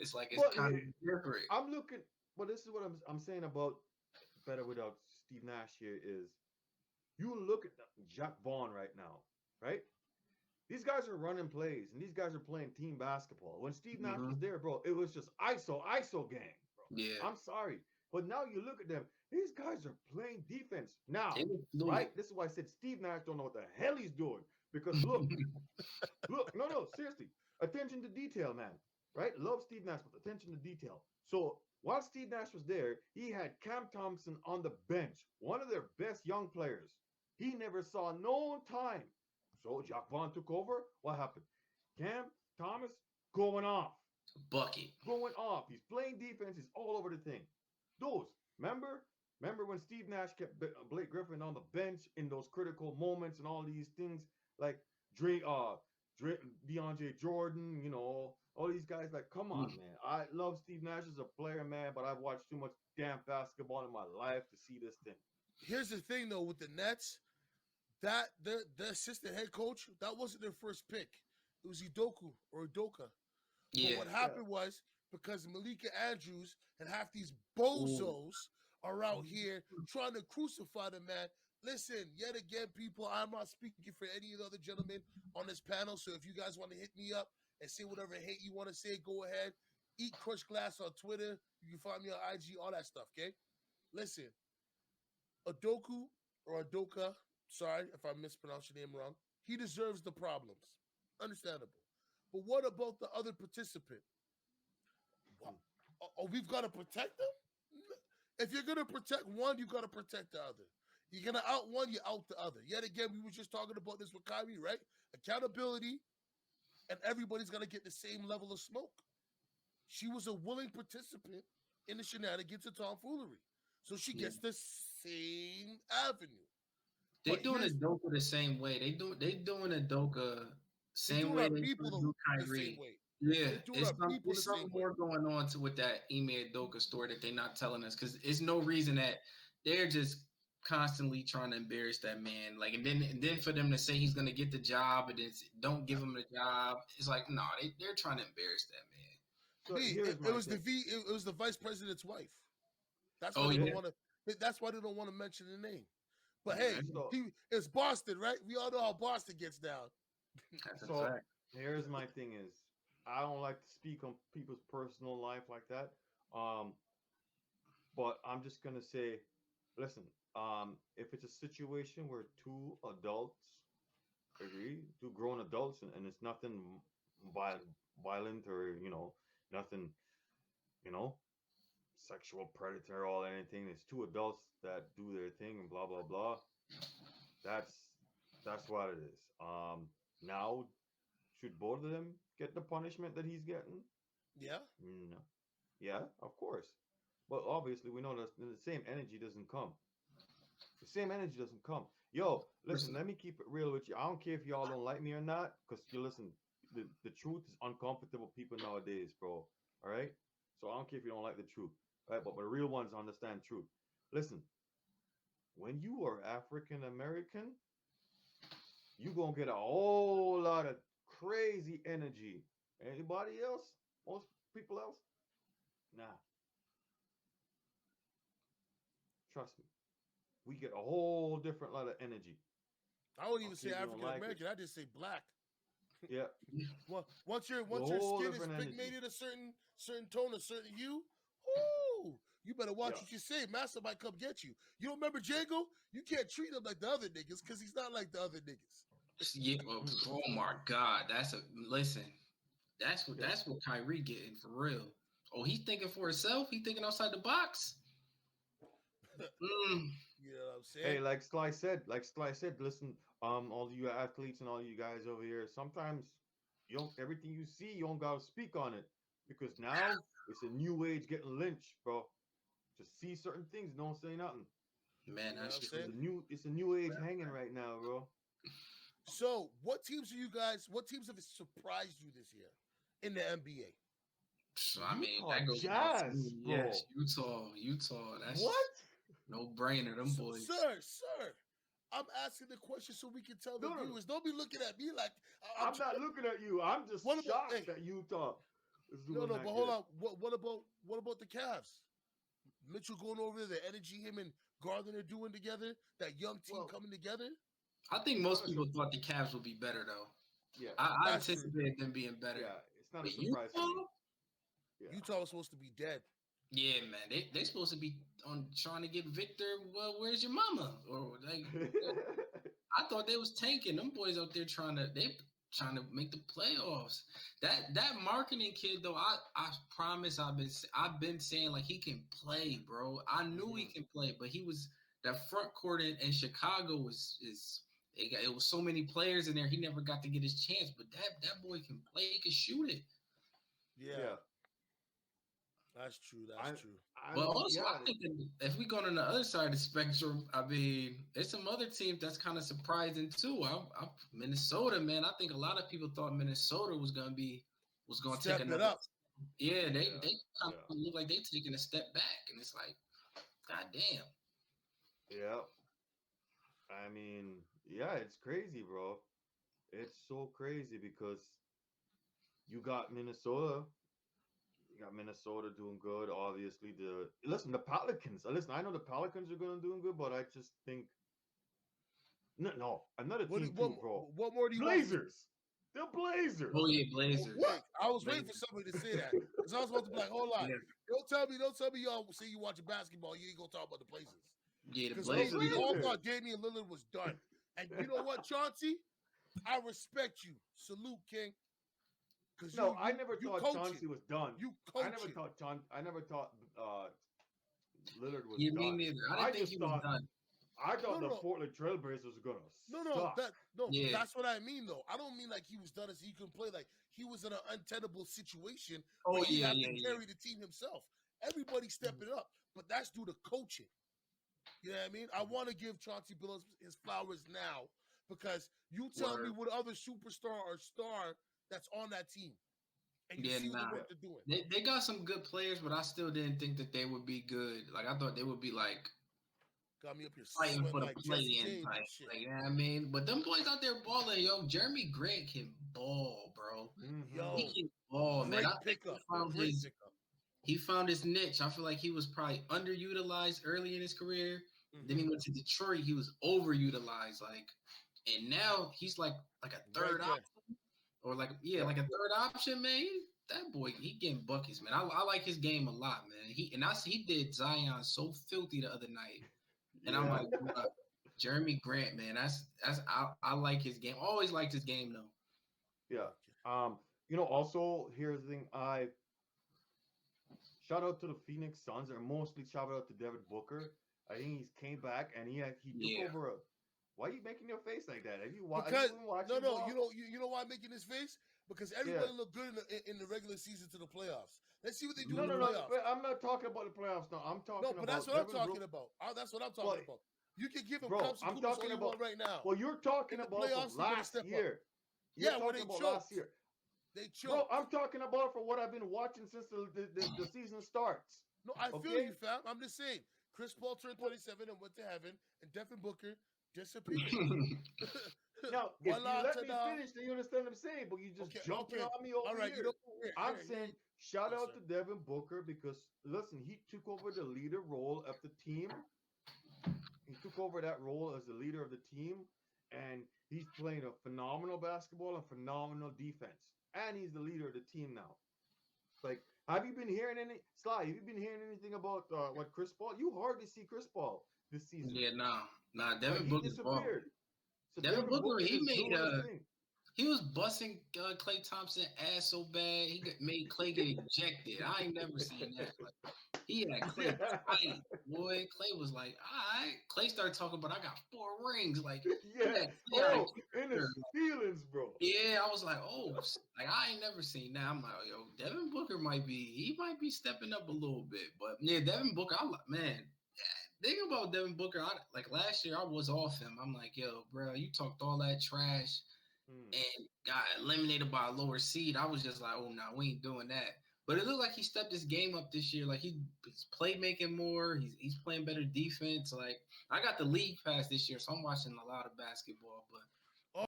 It's like it's But kind of different. I'm looking. But this is what I'm saying about better without Steve Nash here is you look at Jack Vaughn right now, right? These guys are running plays and these guys are playing team basketball. When Steve Nash was Hmm. there, bro, it was just ISO gang, bro. Yeah, I'm sorry. But now you look at them, these guys are playing defense. it Now, was right? fluid. This is why I said Steve Nash don't know what the hell he's doing. Because look, no, seriously. Attention to detail, man. Right? Love Steve Nash, but attention to detail. So while Steve Nash was there, he had Cam Thompson on the bench, one of their best young players. He never saw no time. So Jacques Vaughn took over. What happened? Cam Thomas going off. Bucket. Going off. He's playing defense. He's all over the thing. Those, remember when Steve Nash kept Blake Griffin on the bench in those critical moments and all these things like DeAndre Jordan, all these guys. Like, come on, Mm. man. I love Steve Nash as a player, man, but I've watched too much damn basketball in my life to see this thing. Here's the thing, though, with the Nets, that the assistant head coach, that wasn't their first pick. It was Idoku or Idoka. But Yeah. what Yeah. happened was because Malika Andrews and half these Ooh. bozos are out here trying to crucify the man. Listen, yet again, people, I'm not speaking for any of the other gentlemen on this panel. So if you guys want to hit me up and say whatever hate you want to say, go ahead. Eat Crush Glass on Twitter. You can find me on IG, all that stuff, okay? Listen, Adoku or Adoka, sorry if I mispronounced your name wrong, he deserves the problems. Understandable. But what about the other participant? What? Oh, we've got to protect them? If you're going to protect one, you got to protect the other. You're going to out one, you out the other. Yet again, we were just talking about this with Kyrie, right? Accountability, and everybody's going to get the same level of smoke. She was a willing participant in the shenanigans of tomfoolery. So she Yeah. gets the same avenue. They But doing here's Adoka the same way. They doing Adoka they're same doing way our they people do the same Kyrie. way. They're Yeah, doing our people the it's same something way. more going on with that Ime Adoka story that they're not telling us because it's no reason that they're just constantly trying to embarrass that man. Like and then for them to say he's gonna get the job and then don't give him the job, it's like no, they're trying to embarrass that man. So B, here's it my was the thing. it was the vice president's wife. That's why Oh they don't yeah, Yeah. want to. That's why they don't want to mention the name. But yeah, hey, So it's Boston, right? We all know how Boston gets down. that's a so fact. here's my thing is I don't like to speak on people's personal life like that. Um, but I'm just gonna say, listen, if it's a situation where two adults agree, two grown adults, and it's nothing violent or nothing, you know, sexual predator or anything. It's two adults that do their thing and blah blah blah. That's that's what it is. Now should both of them get the punishment that he's getting? Yeah. No. Yeah, of course. But obviously, we know that the same energy doesn't come. The same energy doesn't come. Yo, listen, Listen, let me keep it real with you. I don't care if y'all don't like me or not, because you listen, the truth is uncomfortable people nowadays, bro. All right? So I don't care if you don't like the truth. Right? But the real ones understand truth. Listen, when you are African American, you gonna get a whole lot of crazy energy. Anybody else? Most people else? Nah, trust me. We get a whole different lot of energy. I wouldn't I even don't care say if you don't African like it. American. I just say black. Yeah, Well, a once your whole skin is different energy. pigmented a certain tone, a certain hue, ooh, you better watch Yeah. what you say. Master might come get you. You don't remember Django? You can't treat him like the other niggas because he's not like the other niggas. yeah. Mm, Oh my God, that's a listen. yeah. That's what Kyrie getting for real. Oh, he's thinking for himself. He thinking outside the box. Mm, You know what I'm Hey, saying? like Sly said, listen, all you athletes and all you guys over here, sometimes you don't everything you see, you don't gotta speak on it. Because now it's a new age getting lynched, bro. Just see certain things, don't say nothing. man, You know what that's I'm It's a saying? true. new it's a new age hanging right now, bro. So, what teams are you guys? What teams have surprised you this year in the NBA? So I mean, Utah that goes without Jazz, saying. Yes, bro. Utah. That's What? no brainer. Them boys. Sir, I'm asking the question so we can tell the No, no, no. viewers. Don't be looking at me like I'm I'm not trying. looking at you. I'm just What about? shocked Hey, at Utah. It's No, doing no, that but hold good. on. What about the Cavs? Mitchell going over there, the energy him and Gardner are doing together, that young team Well, coming together. I think most listen, people thought the Cavs would be better though. yeah, I That's true. anticipated them being better. yeah, it's not a But surprise to me. Utah, Yeah, Utah was supposed to be dead. yeah, man, they supposed to be on trying to get Victor. Well, where's your mama? Or like, I thought they was tanking. Them boys out there trying to make the playoffs. That marketing kid though, I promise I've been saying like he can play, bro. I knew he hmm can play, but he was that front court in Chicago it was so many players in there. He never got to get his chance. But that boy can play. He can shoot it. Yeah, yeah. that's true. That's I true. I But mean, also, yeah, I think that if we go on the other side of the spectrum, I mean, there's some other teams that's kind of surprising too. Minnesota, man. I think a lot of people thought Minnesota was gonna take Step it another. up. Yeah, yeah, they kind yeah, of look like they taking a step back, and it's like, god damn. yeah. I mean, yeah, it's crazy, bro. It's so crazy because you got Minnesota. You got Minnesota doing good. Obviously, the Pelicans. Listen, I know the Pelicans are going to doing good, but I just think no, no, another What team what too, bro. what more do you want from? Blazers. The Blazers. Oh yeah, Blazers, Okay, I was waiting for Blazers. somebody to say that because I was about to be like, hold on, Yeah, don't tell me y'all say you watching basketball, you ain't gonna talk about the Blazers yeah, the because The Blazers. we all Blazers. thought Damian Lillard was done, and you know what, Chauncey, I respect you, salute King, because No, I you never you thought coaching, Chauncey was done. you I never coaching. thought I never thought Lillard was Yeah, me done. neither. I I didn't think just he was thought done. I No, thought no, the no, Portland Trailblazers was gonna no, suck. that no, Yeah. that's what I mean though. I don't mean like he was done as he couldn't play. Like he was in an untenable situation where Oh he yeah, had to yeah, yeah. carry the team himself. Everybody stepping up, but that's due to coaching. You know what I mean? I want to give Chauncey Billups his flowers now because you tell me Word. what other superstar or star that's on that team, and you Yeah, see what the nah. Yeah, work they're doing. They got some good players, but I still didn't think that they would be good. Like I thought they would be like Got me up here fighting sweating for the like Jesse play-in James type. and shit. Like, you know what I mean? But them boys out there balling, yo. Jeremy Grant can ball, bro. hmm He Yo, can ball, man. great I think pickup, great pickup. he found his niche. I feel like he was probably underutilized early in his career. Then Mm-hmm. he went to Detroit. He was overutilized, like, and now he's like a Right third there. option, or like yeah, yeah, like a third option, man. That boy, he getting buckets, man. I like his game a lot, man. He did Zion so filthy the other night, and I'm yeah, like, bruh, Jeremy Grant, man. I like his game. Always liked his game though. yeah. Also here's the thing. I shout out to the Phoenix Suns, or mostly shout out to Devin Booker. I think he's came back and he took Yeah. over a. Why are you making your face like that? Have Because you been watching no, ball? you know why I'm making this face? Because Yeah. everybody looked good in the regular season to the playoffs. Let's see what they do No, in the no, no. playoffs. But I'm not talking about the playoffs now. I'm No, talking but that's about what I'm Devin talking Booker. about. That's what I'm Well, talking about. You can give him bro, cups and I'm kudos all talking you about. want right now. Well, you're talking In the about from playoffs, they're gonna last step up. year. You're Yeah, where talking they about choked. last year. They Bro, choked. I'm talking about for what I've been watching since the season starts. No, I feel Okay? you, fam. I'm just saying. Chris Paul turned Well, 37 and went to heaven, and Devin Booker disappeared. now, if you Voila, let me ta-da. finish, then you understand what I'm saying, but you just Okay, jumping okay. on me All over right, you know here. what? Here, I'm here, saying here. shout Yes, out sir. to Devin Booker because listen, he took over the leader role of the team. He took over that role as the leader of the team, and he's playing a phenomenal basketball and phenomenal defense. And he's the leader of the team now. Like, have you been hearing Sly? Have you been hearing anything about what Chris Paul? You hardly see Chris Paul this season. Yeah, nah. Like Devin he Booker's balling. disappeared. So Devin Devin Booker, Booker he is made doing his thing. he was busting Clay Thompson ass so bad made Clay get ejected. I ain't never seen that. Like he had Clay Yeah. tight, boy. Clay was like, all right. Clay started talking about I got 4 rings. Like he Yeah. had Clay out of Oh, in his character. feelings, bro. Yeah, I was like, oh, like I ain't never seen that. I'm like, yo, Devin Booker he might be stepping up a little bit, but yeah, Devin Booker, man. Thing about Devin Booker, like last year, I was off him. I'm like, yo, bro, you talked all that trash Hmm. and got eliminated by a lower seed. I was just like, oh, no, we ain't doing that. But it looked like he stepped his game up this year. Like he's playmaking more. He's playing better defense. Like I got the league pass this year, so I'm watching a lot of basketball. But